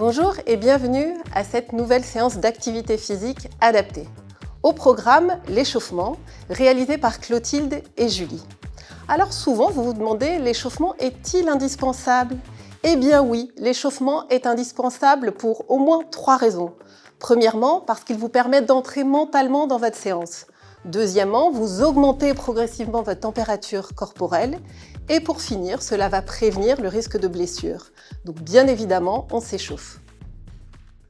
Bonjour et bienvenue à cette nouvelle séance d'activité physique adaptée. Au programme, l'échauffement, réalisé par Clotilde et Julie. Alors souvent, vous vous demandez, l'échauffement est-il indispensable ? Eh bien oui, l'échauffement est indispensable pour au moins 3 raisons. Premièrement, parce qu'il vous permet d'entrer mentalement dans votre séance. Deuxièmement, vous augmentez progressivement votre température corporelle. Et pour finir, cela va prévenir le risque de blessure. Donc bien évidemment, on s'échauffe.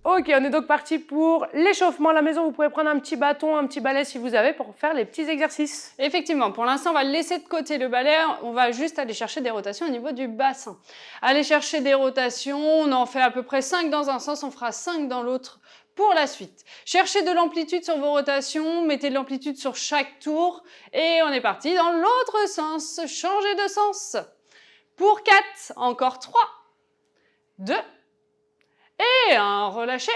Ok, on est donc parti pour l'échauffement à la maison. Vous pouvez prendre un petit bâton, un petit balai si vous avez pour faire les petits exercices. Effectivement, pour l'instant, on va laisser de côté le balai. On va juste aller chercher des rotations au niveau du bassin. Aller chercher des rotations, on en fait à peu près 5 dans un sens, on fera 5 dans l'autre pour la suite. Cherchez de l'amplitude sur vos rotations, mettez de l'amplitude sur chaque tour et on est parti dans l'autre sens. Changez de sens. Pour 4, encore 3, 2, et un relâché.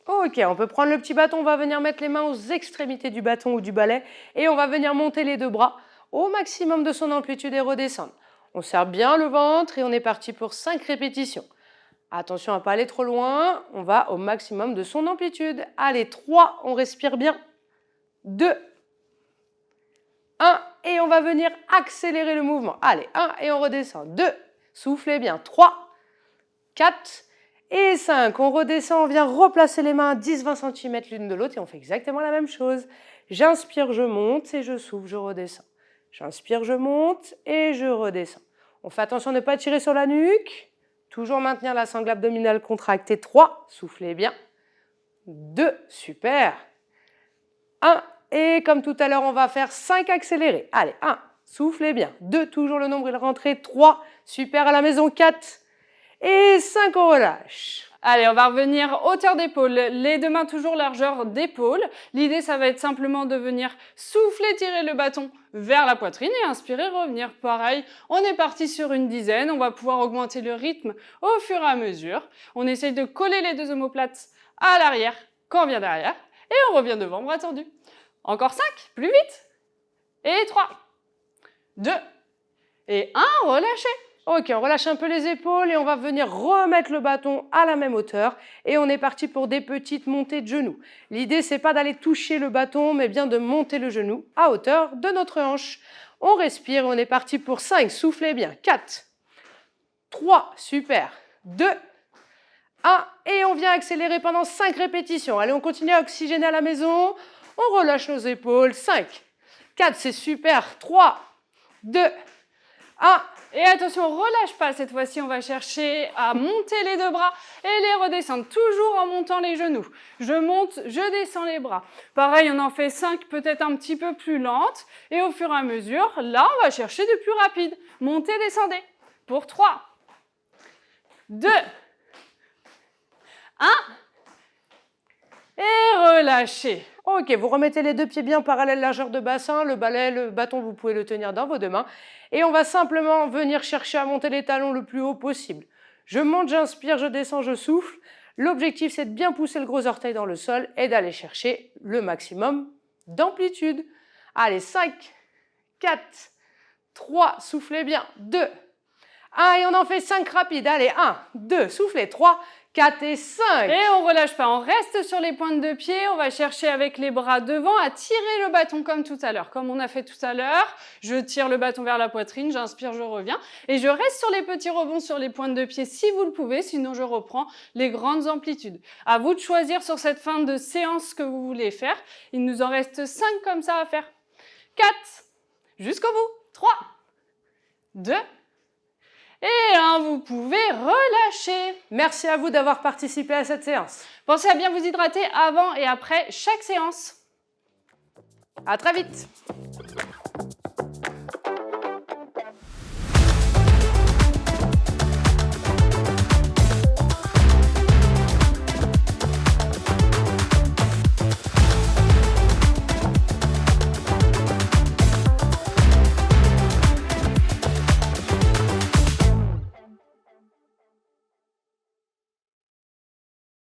Ok, on peut prendre le petit bâton, on va venir mettre les mains aux extrémités du bâton ou du balai et on va venir monter les 2 bras au maximum de son amplitude et redescendre. On serre bien le ventre et on est parti pour 5 répétitions. Attention à ne pas aller trop loin, on va au maximum de son amplitude. Allez, 3, on respire bien. 2, 1 et on va venir accélérer le mouvement. Allez, 1 et on redescend. 2, soufflez bien. 3, 4 et 5. On redescend, on vient replacer les mains à 10-20 cm l'une de l'autre et on fait exactement la même chose. J'inspire, je monte et je souffle, je redescends. J'inspire, je monte et je redescends. On fait attention de ne pas tirer sur la nuque. Toujours maintenir la sangle abdominale contractée. 3, soufflez bien. 2, super. 1, et comme tout à l'heure, on va faire 5 accélérés. Allez, 1, soufflez bien. 2, toujours le nombril rentré. 3, super à la maison. 4, et 5, on relâche. Allez, on va revenir hauteur d'épaule, les 2 mains toujours largeur d'épaule. L'idée, ça va être simplement de venir souffler, tirer le bâton vers la poitrine et inspirer, revenir. Pareil, on est parti sur une dizaine, on va pouvoir augmenter le rythme au fur et à mesure. On essaye de coller les 2 omoplates à l'arrière quand on vient derrière et on revient devant, bras tendus. Encore 5, plus vite. Et 3, 2 et 1, relâchez. Ok, on relâche un peu les épaules et on va venir remettre le bâton à la même hauteur et on est parti pour des petites montées de genoux. L'idée, c'est pas d'aller toucher le bâton, mais bien de monter le genou à hauteur de notre hanche. On respire, on est parti pour 5, soufflez bien. 4, 3, super. 2, 1 et on vient accélérer pendant 5 répétitions. Allez, on continue à oxygéner à la maison. On relâche nos épaules. 5, 4, c'est super. 3, 2, 1. Et attention, on ne relâche pas cette fois-ci, on va chercher à monter les 2 bras et les redescendre, toujours en montant les genoux. Je monte, je descends les bras. Pareil, on en fait 5, peut-être un petit peu plus lentes. Et au fur et à mesure, là, on va chercher du plus rapide. Montez, descendez. Pour 3, 2, 1. Et relâchez. Ok, vous remettez les 2 pieds bien parallèles, largeur de bassin, le balai, le bâton, vous pouvez le tenir dans vos 2 mains. Et on va simplement venir chercher à monter les talons le plus haut possible. Je monte, j'inspire, je descends, je souffle. L'objectif, c'est de bien pousser le gros orteil dans le sol et d'aller chercher le maximum d'amplitude. Allez, 5, 4, 3, soufflez bien, 2, 1 et on en fait 5 rapides. Allez, 1, 2, soufflez, 3, 4 et 5. Et on ne relâche pas, on reste sur les pointes de pied, on va chercher avec les bras devant à tirer le bâton comme tout à l'heure. Comme on a fait tout à l'heure, je tire le bâton vers la poitrine, j'inspire, je reviens. Et je reste sur les petits rebonds sur les pointes de pied si vous le pouvez, sinon je reprends les grandes amplitudes. À vous de choisir sur cette fin de séance ce que vous voulez faire. Il nous en reste 5 comme ça à faire. 4, jusqu'au bout. 3, 2, et 1, vous pouvez relâcher. Merci à vous d'avoir participé à cette séance. Pensez à bien vous hydrater avant et après chaque séance. À très vite.